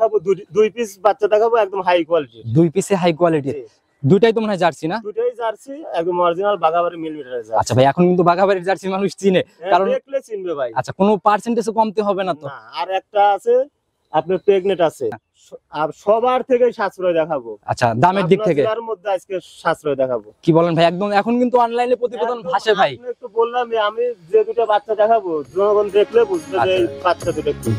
দেখাবো, দুই পিস বাচ্চা দেখাবো একদম হাই কোয়ালিটি। দুই পিসে হাই কোয়ালিটি, দুইটাই তো মনে হয় জার্সি না? দুইটাই জার্সি, একদম অরিজিনাল বাঘাবাড়ি মিলিমিটারের জার্সি। আচ্ছা ভাই, এখন কিন্তু বাঘাবাড়ির জার্সি মানুষ চিনে, কারণ দেখলে চিনবে ভাই। আচ্ছা, কোনো পার্সেন্টেজও কমতে হবে না তো? না, আর একটা আছে আপনার প্রেগনেট আছে, আর সবার থেকে সাশ্রয় দেখাবো। আচ্ছা, দামের দিক থেকে তার মধ্যে আজকে সাশ্রয় দেখাবো। কি বলেন ভাই? একদম এখন কিন্তু অনলাইনে প্রতিবেদন ভাসে ভাই। আপনি একটু বললাম, আমি যে দুটো বাচ্চা দেখাবো জনগণ দেখলে বুঝবে যে এই বাচ্চা দুটো কি।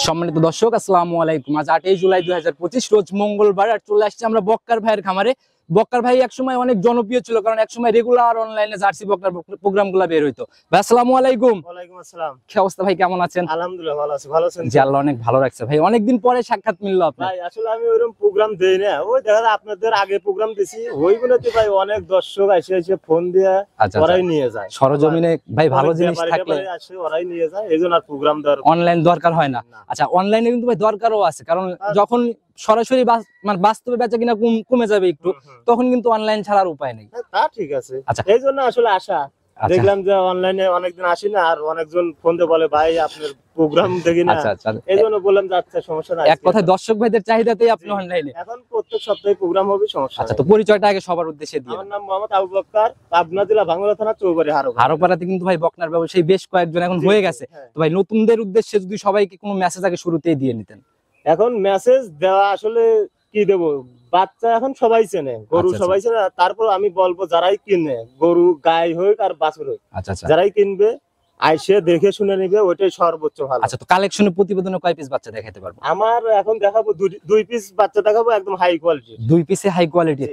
সম্মানিত দর্শক, আসসালামু আলাইকুম। আজ 8 জুলাই 2025 রোজ মঙ্গলবার, আর চলে আসছে আমরা বক্কার ভাইয়ের খামারে। বক্কার ভাই একসময় অনেক জনপ্রিয় ছিল, কারণ একসময় রেগুলার অনলাইনে জার্সি বক্কার প্রোগ্রামগুলো বের হইতো। ভাই আসসালামু আলাইকুম। ওয়ালাইকুম আসসালাম। কি অবস্থা ভাই, কেমন আছেন? আলহামদুলিল্লাহ ভালো আছি। ভালো আছেন? জি, আল্লাহ অনেক ভালো রাখছে ভাই। অনেকদিন পরে সাক্ষাৎ মিললো আপনার। ভাই আসলে আমি ওইরকম প্রোগ্রাম দেই না, ওই দেখা যায় আপনাদের আগে প্রোগ্রাম দিছি, ওইগুলোতে ভাই অনেক দর্শক এসে ফোন দিয়ে ওরাই নিয়ে যায়। সরজমিনে ভাই ভালো জিনিস থাকলে আসে ওরাই নিয়ে যায়, এইজন্য আর প্রোগ্রাম দেওয়ার অনলাইন দরকার হয় না। আচ্ছা, অনলাইনে কিন্তু ভাই দরকারও আছে, কারণ যখন সরাসরি মানে বাস্তবে বেচা কিনা কমে যাবে একটু, তখন কিন্তু অনলাইন ছাড়ার উপায় নেই। তা ঠিক আছে। আচ্ছা, এইজন্য আসলে আশা দেখলাম যে অনলাইনে অনেকদিন আসি না, আর অনেকজন ফোন দিয়ে বলে ভাই আপনার প্রোগ্রাম দেখি না, এইজন্য বললাম যে আচ্ছা সমস্যা নাই। এক কথায় দর্শক ভাইদের চাহিদাতেই আপনি অনলাইনে এখন প্রত্যেক সপ্তাহে প্রোগ্রাম হবে, সমস্যা নাই। আচ্ছা, তো পরিচয়টা আগে সবার উদ্দেশ্যে দিই। আমার নাম মোহাম্মদ আবু বক্কর, পাবনা জেলা ভাঙ্গুড়া থানা চৌবাড়ি হারোপাড়াতে কিন্তু ভাই বকনার ব্যবসায়ী বেশ কয়েকজন এখন হয়ে গেছে। তো ভাই নতুনদের উদ্দেশ্যে যদি সবাইকে কোনো মেসেজ আগে শুরুতেই দিয়ে নিতেন। এখন মেসেজ দেওয়া আসলে কি দেবো, বাচ্চা এখন সবাই চেনে, গরু সবাই চেনে, তারপর আমি বলবো যারাই কিনে গরু গাই হোক আর বাছুর হোক, যারাই কিনবে আইসে দেখে শুনে নিবে, ওইটাই সর্বোচ্চ ভালো। আচ্ছা, তো কালেকশনের প্রতিবেদনে কয় পিস বাচ্চা দেখাতে পারবো? আমার এখন দেখাবো দুই পিস বাচ্চা দেখাবো একদম হাই কোয়ালিটি। দুই পিসে হাই কোয়ালিটি,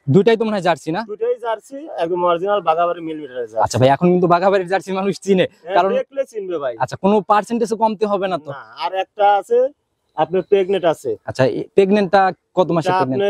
দুইটাই তো মনে হয় জার্সি না? দুইটাই জার্সি, একদম অরিজিনাল বাঘাবাড়ি মিলিমিটারের জার্সি। আচ্ছা ভাই, এখন কিন্তু বাঘাবাড়ির জার্সি মানুষ চিনে, কারণ দেখলে চিনবে ভাই। আচ্ছা, কোনো পার্সেন্টেজও কমতে হবে না তো? না, আর একটা আছে আপনার প্রেগনেট আছে। আচ্ছা, প্রেগনেন্টটা কত মাসের প্রেগনেন্ট?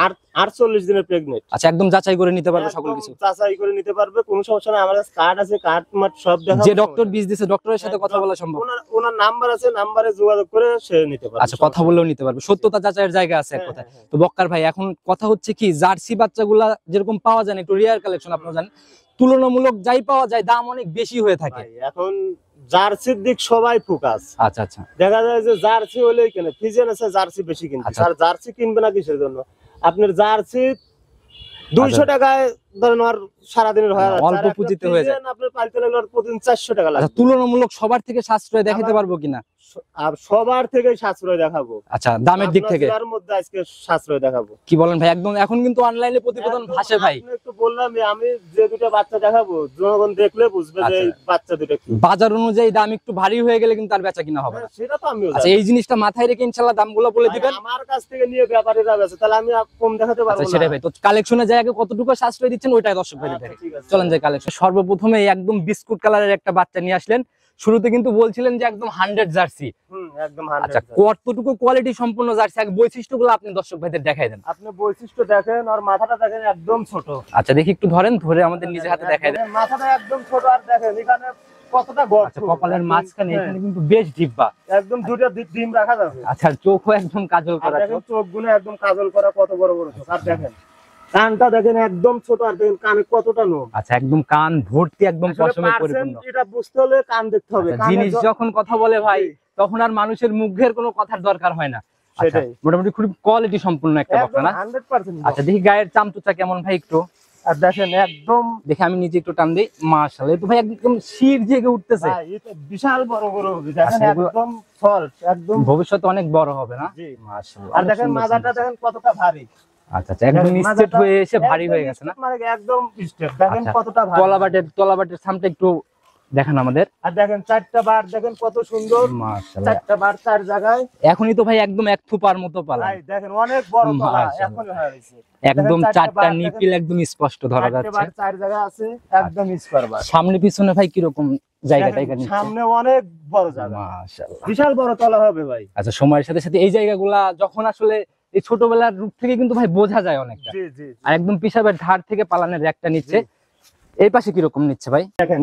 আপনার 48 দিনের প্রেগনেন্ট। আচ্ছা, একদম যাচাই করে নিতে পারবে সকল কিছু? যাচাই করে নিতে পারবে, কোনো সমস্যা নাই। আমার কাছে কার্ড আছে, কার্ড মাট সব দেখাবো। যে ডক্টর বীজ দিয়েছে ডক্টরের সাথে কথা বলা সম্ভব? ওনার নাম্বার আছে, নাম্বারে যোগাযোগ করে সে নিতে পারবে। আচ্ছা, কথা বললেও নিতে পারবে, সত্যতা যাচাইয়ের জায়গা আছে এক কথায়। তো বক্কার ভাই, এখন কথা হচ্ছে কি, জার্সি বাচ্চাগুলা যেরকম পাওয়া যায় না, একটু রিয়ার কালেকশন আপনারা জানেন, তুলনামূলক যাই পাওয়া যায় দাম অনেক বেশি হয়ে থাকে। এখন জার্সির দিক সবাই ফোকাস। আচ্ছা আচ্ছা, দেখা যায় যে জার্সি হলেই কেনে, ফিজিয়ান আছে জার্সি বেশি কিনছে। আর জার্সি কিনবে না কিসের জন্য? আপনার জার্সি 200 টাকায় ধরেন আর সারাদিনের হয়, অল্প পুঁজিতে হয়ে যায়। আপনার পাইতে লাগলে প্রতিদিন 400 টাকা লাগে। তুলনামূলক সবার থেকে সাশ্রয় দেখাতে পারবো কিনা? আর সবার থেকে সাশ্রয় দেখাবো। আচ্ছা, দামের দিক থেকে তার মধ্যে আজকে সাশ্রয় দেখাবো। কি বলেন ভাই? একদম এখন কিন্তু অনলাইনে প্রতিবেদন ভাসে ভাই। আপনি একটু বললাম, আমি যে দুটো বাচ্চা দেখাবো জনগণ দেখলে বুঝবে যে এই বাচ্চা দুটো কি। বাজার অনুযায়ী দাম একটু ভারী হয়ে গেলে কিন্তু আর বেচা কিনা হবে না। সেটা তো আমিও জানি। আচ্ছা, এই জিনিসটা মাথায় রেখে ইনশাআল্লাহ দামগুলো বলে দিবেন। আমার কাছ থেকে নিয়ে ব্যাপারীরা বেচে, তাহলে আমি কম দেখাতে পারবো না। সেটাই ভাই। তো কালেকশনের জায়গায় কতটুকু সাশ্রয় দিচ্ছেন ওইটাই দর্শক ভাই দেখে। চলেন যাই কালেকশন। সর্বপ্রথমে একদম বিস্কুট কালারের একটা বাচ্চা নিয়ে আসলেন। শুরুতে কিন্তু বলছিলেন যে একদম 100 জার্সি। একদম 100। আচ্ছা, কতটুকু কোয়ালিটি সম্পন্ন জার্সি, আগে বৈশিষ্ট্যগুলো আপনি দর্শক ভাইদের দেখাই দেন। আপনি বৈশিষ্ট্য দেখেন, আর মাথাটা দেখেন একদম ছোট। আচ্ছা, দেখি একটু ধরেন, ধরে আমাদের নিজের হাতে দেখাই দেন। মাথাটা একদম ছোট, আর দেখেন এখানে কতটা গর্ত। আচ্ছা, কপালের মাঝখানে এখানে কিন্তু বেশ ডিব্বা, একদম দুটো ডিম রাখা যাবে। আচ্ছা, চোখও একদম কাজল করা। দেখেন চোখগুলো একদম কাজল করা, কত বড় বড় চোখ। আর দেখেন কানটা দেখেন একদম ছোট, আর দেখেন কানে কতটা নোম। আচ্ছা, একদম কান ভর্তি, একদম পশমে পরিপূর্ণ। এটা বুঝতে হলে কান দেখতে হবে। জিনিস যখন কথা বলে ভাই, তখন আর মানুষের মুখের কোনো কথার দরকার হয় না। সেটাই মোটামুটি খুব কোয়ালিটি সম্পূর্ণ একটা বকনা না? 100%। আচ্ছা, দেখি গায়ের চামচুচা কেমন ভাই একটু। আর দেখেন একদম, দেখে আমি নিজে একটু টান দিই, মাশাআল্লাহ, তো ভাই একদম শির জেগে উঠতেছে। ভাই এটা বিশাল বড় বড় হবে। দেখেন একদম সল্ট, একদম ভবিষ্যতে অনেক বড় হবে না? জি মাশাআল্লাহ। আর দেখেন মাজাটা দেখেন কতটা ভারী। আচ্ছা আচ্ছা, একদম স্ট্রেট হয়ে এসে ভারী হয়ে গেছে না? মানে একদম স্ট্রেট, দেখেন কতটা ভারী। তলাবাটের সামটা একটু দেখেন আমাদের। আর দেখেন চারটা বার দেখেন কত সুন্দর। মাশাআল্লাহ, চারটা বার চার জায়গায়। এখনই তো ভাই একদম এক থুপার মতো পালা। ভাই দেখেন অনেক বড় তলা এখনই হয়ে গেছে। একদম চারটা নিপিল একদম স্পষ্ট ধরা যাচ্ছে। চারটা বার চার জায়গা আছে, একদম স্কয়ার বার। সামনে পিছনে ভাই কি রকম জায়গাটা এখানে? সামনে অনেক বড় জায়গা, মাশাআল্লাহ, বিশাল বড় তলা হবে ভাই। আচ্ছা, সময়ের সাথে সাথে এই জায়গাগুলা যখন আসলে এই ছোটবেলার রূপ থেকে কিন্তু ভাই বোঝা যায় অনেকটা। জি জি। আর একদম পিছাবের ধার থেকে পালানের একটা নিচে এই পাশে কি রকম নিচ্ছে ভাই? দেখেন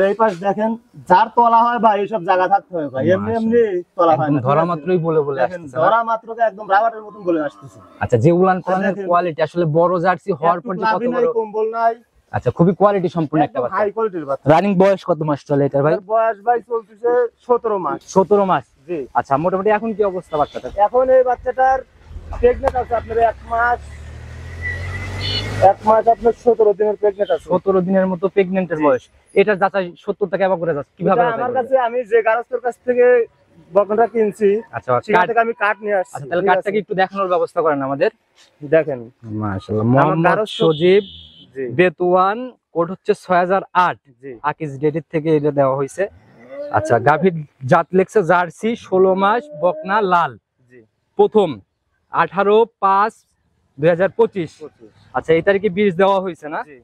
এই পাশ দেখেন, যার তলা হয় ভাই এইসব জায়গা থাকতে হয় ভাই, এমনি এমনি তলা হয় না, ধরা মাত্রই বলে বলে দেখেন আসতেছে। ধরা মাত্রকে একদম রাবারের মতন বলে আসতেছে। আচ্ছা, যে উলান পালানের কোয়ালিটি আসলে বড় জার্সি হওয়ার পর যে কত নাই, বড়, কম্বল নাই, আচ্ছা খুবই কোয়ালিটি সম্পূর্ণ একটা বাচ্চা। হাই কোয়ালিটির বাচ্চা। রানিং বয়স কত মাস চলে এটার ভাই? বয়স ভাই চলতেছে 17 মাস। 17 মাস। জি। আচ্ছা, মোটামুটি এখন কি অবস্থা বাচ্চাটার? এখন এই বাচ্চাটার প্রেগন্যান্ট আছে আপনার 1 মাস আপনার 17 দিনের প্রেগন্যান্ট আছে। 17 দিনের মতো প্রেগন্যান্টের বয়স। এটার যাচাই 70 টাকা করে যাচ্ছে কিভাবে? আমার কাছে, আমি যে গারস্থের কাছ থেকে বকনাটা কিনছি, আচ্ছা সেখান থেকে আমি কাট নিয়ে আসছি। আচ্ছা, তাহলে কাটটাকে একটু দেখানোর ব্যবস্থা করেন আমাদের। দেখেন মাশাআল্লাহ, মোহাম্মদ সজীব বেতুয়ান, কোড হচ্ছে 6008। জি, আকিজ ডেটের থেকে এটা দেওয়া হয়েছে। আচ্ছা, গাভীর জাত লেখছে জার্সি, 16 মাস, বকনা লাল। জি, প্রথম 18/5/2025। আচ্ছা, এই তারিখে বীজ দেওয়া হয়েছে না? জি।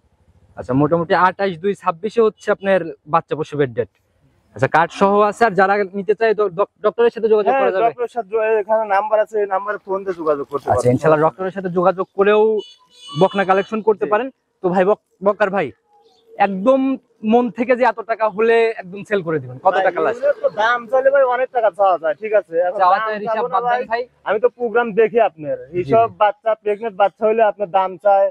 আচ্ছা, মোটামুটি 28/2/26 হচ্ছে আপনার বাচ্চা প্রসবের ডেট। আচ্ছা, কার্ড সহ আছে, আর যারা নিতে চায় ডক্টরের সাথে যোগাযোগ করা যাবে? ডক্টরের সাথে এখানে নাম্বার আছে, এই নাম্বারে ফোন দিয়ে যোগাযোগ করতে পারেন। আচ্ছা, ইনশাআল্লাহ ডক্টরের সাথে যোগাযোগ করেও বকনা কালেকশন করতে পারেন। তো ভাই বক্কার ভাই, একদম মন থেকে যে এত টাকা হলে একদম সেল করে দিবেন, কত টাকা লাগবে? দাম চাইলে ভাই অনেক টাকা চাওয়া যায়, ঠিক আছে? এখন চাওয়া দাম যায় হিসাব চাবো না বাদ দেন ভাই। আমি তো প্রোগ্রাম দেখি আপনার, এইসব বাচ্চা প্রেগনেন্ট বাচ্চা হলে আপনার দাম চায়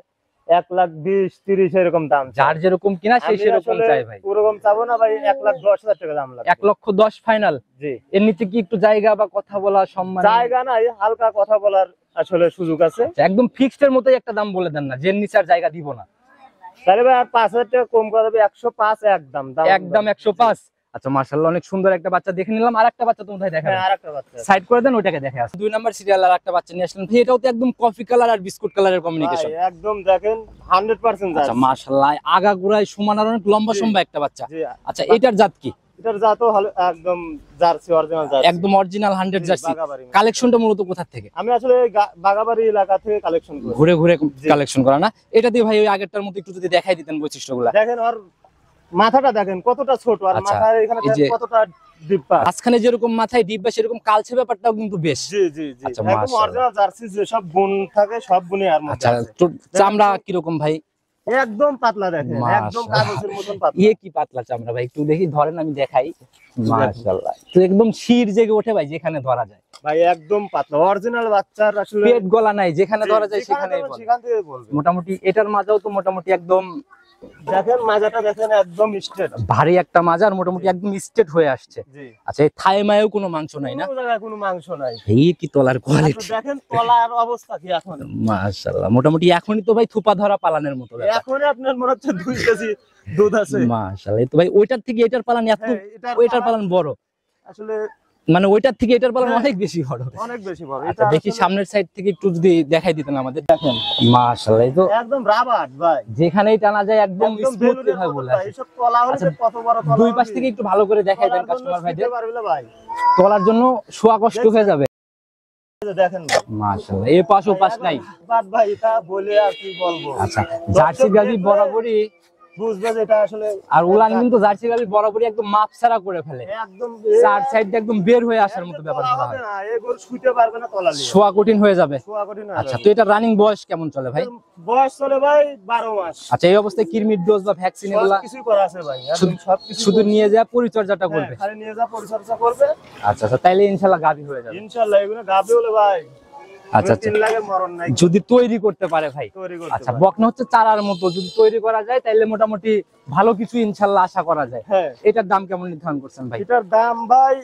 1,20,30 এরকম দাম চায়। যার যেরকম কিনা সে সেরকম চাই ভাই। ওরকম চাবো না ভাই, 1,10,000 টাকা দাম লাগবে। 1,10,000 ফাইনাল? জি। এর নিচে কি একটু জায়গা বা কথা বলা সম্মান? জায়গা নাই, হালকা কথা বলার আসলে সুযোগ আছে। একদম ফিক্সড এর মতোই একটা দাম বলে দেন না, যে নিচে আর জায়গা দিব না। তাহলে ভাই আর 5,000 টাকা কম করা যাবে, 105 একদম। একদম 105। আচ্ছা, মাশাআল্লাহ, অনেক সুন্দর একটা বাচ্চা দেখে নিলাম। আর একটা বাচ্চা তো কোথায় দেখাবেন? হ্যাঁ, আরেকটা বাচ্চা সাইড করে দেন, ওইটাকে দেখে আসুন। 2 নাম্বার সিরিয়াল আর একটা বাচ্চা নিয়ে আসলেন ভাই, এটাও তো একদম কফি কালার আর বিস্কুট কালারের কমিউনিকেশন। ভাই একদম দেখেন 100% আচ্ছা, জার্সি। মাশাআল্লাহ, আগাগোড়ায় সমান আর অনেক লম্বা সম্বা একটা বাচ্চা। জি। আচ্ছা, এটার জাত কি? এটার জাতও ভালো, একদম জার্সি, অরিজিনাল জার্সি, একদম অরিজিনাল 100 জার্সি। বাগাবাড়ি। কালেকশনটা মূলত কোথা থেকে? আমি আসলে বাগাবাড়ি এলাকা থেকে কালেকশন করি। ঘুরে ঘুরে কালেকশন করা না? এটা দিয়ে ভাই ওই আগেরটার মতো একটু যদি দেখাই দিতেন বৈশিষ্ট্যগুলো। দেখেন ওর মাথাটা দেখেন কতটা ছোট, আর আচ্ছা, মাথার এখানে এই যে কতটা ডিব্বা। মাঝখানে যেরকম মাথায় ডিব্বা, সেরকম কালচে ব্যাপারটাও কিন্তু বেশ। জি জি জি, আচ্ছা, একদম মাশাআল্লাহ। অরিজিনাল জার্সি, যে সব গুণ থাকে সব গুণই আর মধ্যে আচ্ছা, আছে। তো চামড়া কি রকম ভাই? একদম পাতলা, দেখেন একদম মাশাআল্লাহ। কাগজের মতন পাতলা। ইয়ে কি পাতলা চামড়া ভাই, একটু দেখি ধরেন, আমি দেখাই। মাশাআল্লাহ, তো একদম শির জেগে ওঠে ভাই যেখানে ধরা যায়। ভাই একদম পাতলা, অরিজিনাল বাচ্চার আসলে পেট গলা নাই, যেখানে ধরা যায় সেখানেই বলে। সেখান থেকে বলবে। মোটামুটি এটার মাজাও তো মোটামুটি একদম দেখেন মাজাটা দেখেন একদম স্ট্রেট, ভারী একটা মাজা, আর মোটামুটি একদম স্ট্রেট হয়ে আসছে। জি। আচ্ছা, এই থাই মায়েও কোনো মাংস নাই না? কোনো জায়গায় কোনো মাংস নাই। এই কি তলার কোয়ালিটি! আপনি দেখেন তলার অবস্থা কি এখন। মাশাআল্লাহ, মোটামুটি এখনই তো ভাই থোপা ধরা পালানের মতো ব্যাপার। এখন আপনার মনে হচ্ছে 2 কেজি দুধ আছে। মাশাআল্লাহ, এই তো ভাই ওইটার থেকে এটার পালান এত, হ্যাঁ, ওইটার পালান বড়, আসলে মানে ওইটার থেকে এটার পালান হ্যাঁ, অনেক বেশি বড়। অনেক বেশি বড়। আচ্ছা, দেখি সামনের সাইড থেকে একটু যদি দেখাই দিতেন আমাদের। দেখেন মাশাআল্লাহ, এই তো একদম রাবার ভাই, যেখানেই টানা যায় একদম একদম স্মুথলি বেলুনের ভাই মতো বলে ভাই। আসে। এসব তলা হলে আচ্ছা, যে কত বড় তলা। দুই পাশ থেকে একটু ভালো করে দেখাই দেন কাস্টমার ভাইদের, পারবে না ভাই, তোলার জন্য শোয়া কষ্ট হয়ে যাবে। দেখেন ভাই। মাশাআল্লাহ, এই পাশ ও পাশ নাই। বাদ ভাই, এটা বলে আর কি বলবো। আচ্ছা, জার্সি গাবি বরাবরই বুঝবে যে এটা আসলে, আর উলান কিন্তু জার্সি গাবি বরাবরই একদম মাপসারা করে ফেলে, একদম চার সাইড দিয়ে একদম বের হয়ে আসার মতো ব্যাপার তলা হয়। হবে না, এগুলো শুইতে পারবে না তলা নিয়ে, শোয়া কঠিন হয়ে যাবে। শোয়া কঠিন হয়ে আচ্ছা, যাবে। তো এটা রানিং বয়স কেমন চলে ভাই? বয়স চলে ভাই 12 মাস। আচ্ছা, এই অবস্থায় কিরমির ডোজ বা ভ্যাকসিন এগুলা কিছু করা আছে ভাই, একদম সবকিছু শুধু নিয়ে যা পরিচর্যাটা করবে? খালি নিয়ে যা পরিচর্যা করবে। আচ্ছা আচ্ছা, তাইলে ইনশাআল্লাহ গাবি হয়ে যাবে ইনশাআল্লাহ এগুলো গাবে হলে ভাই আচ্ছা আচ্ছা, 3 লাখের মরণ নাই, যদি তৈরি করতে পারে ভাই। তৈরি করতে আচ্ছা, পারে। বকনা হচ্ছে চারার মতো, যদি তৈরি করা যায় তাহলে মোটামুটি ভালো কিছু ইনশাআল্লাহ আশা করা যায়। হ্যাঁ, এটার দাম কেমন নির্ধারণ করছেন ভাই? এটার দাম ভাই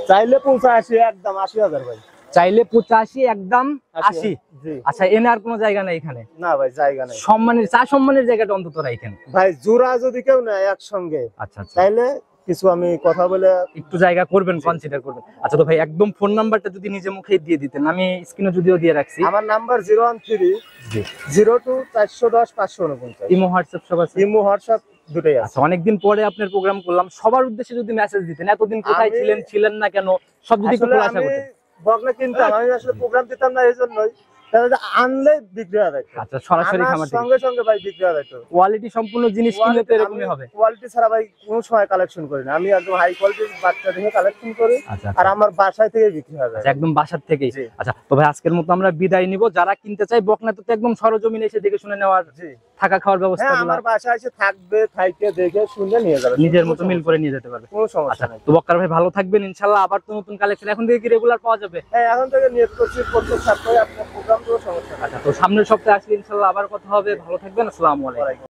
চাইলে 85, একদম 80,000 ভাই। চাইলে 85, একদম 80। জি। আচ্ছা, এনে আর কোনো জায়গা নাই এখানে? না ভাই, জায়গা নাই সম্মানের সম্মানের জায়গাটা অন্তত রাখেন ভাই, জোড়া যদি কেউ নেয় একসঙ্গে, আচ্ছা আচ্ছা, তাইলে কিছু আমি কথা বলে একটু জায়গা করবেন, কনসিডার করবেন। আচ্ছা, তো ভাই একদম ফোন নাম্বারটা যদি নিজে মুখে দিয়ে দিতেন, আমি স্ক্রিনে যদিও দিয়ে রাখছি। আমার নাম্বার 013 জি, 02 410 549। ইমো হোয়াটসঅ্যাপ সব আছে? ইমো হোয়াটসঅ্যাপ দুটোই আছে। আচ্ছা, অনেকদিন পরে আপনার প্রোগ্রাম করলাম, সবার উদ্দেশ্যে যদি মেসেজ দিতেন, এতদিন কোথায় ছিলেন, ছিলেন না কেন, সব যদি একটু আসলে খোলাসা আমি করতেন। বকনা কিনতাম, আমি আসলে প্রোগ্রাম দিতাম না এই জন্যই, তাহলে আনলে বিক্রি হয়ে যেত। আচ্ছা, সরাসরি আনার খামার থেকে সঙ্গে সঙ্গে ভাই বিক্রি হয়ে যেত। কোয়ালিটি সম্পূর্ণ জিনিস কিনলে তো এরকমই হবে। কোয়ালিটি ছাড়া ভাই কোনো সময় কালেকশন করি না, আমি একদম হাই কোয়ালিটির বাচ্চা দেখে কালেকশন করি, আচ্ছা আর আমার বাসায় থেকে বিক্রি হয়ে যায়। আচ্ছা, একদম বাসার থেকেই। জি। আচ্ছা, তো ভাই আজকের মতো আমরা বিদায় নিব। যারা কিনতে চাই বকনা তো একদম সরজমিনে এসে দেখে শুনে নেওয়ার জি। থাকা খাওয়ার ব্যবস্থা হ্যাঁ আমার বাসায় এসে থাকবে, থাইকে দেখে শুনে নিয়ে যাবে, নিজের মতো মিল করে নিয়ে যেতে পারবে, কোনো সমস্যা নাই। তো বক্কার ভাই ভালো থাকবেন ইনশাআল্লাহ। আবার তো নতুন কালেকশন এখন থেকে কি রেগুলার পাওয়া যাবে? হ্যাঁ এখন থেকে নিয়ত করছি প্রত্যেক সপ্তাহে আপনার প্রোগ্রাম, কোনো সমস্যা নাই। তো সামনের সপ্তাহে আসলে ইনশাআল্লাহ আবার কথা হবে, ভালো থাকবেন, আসসালামু আলাইকুম।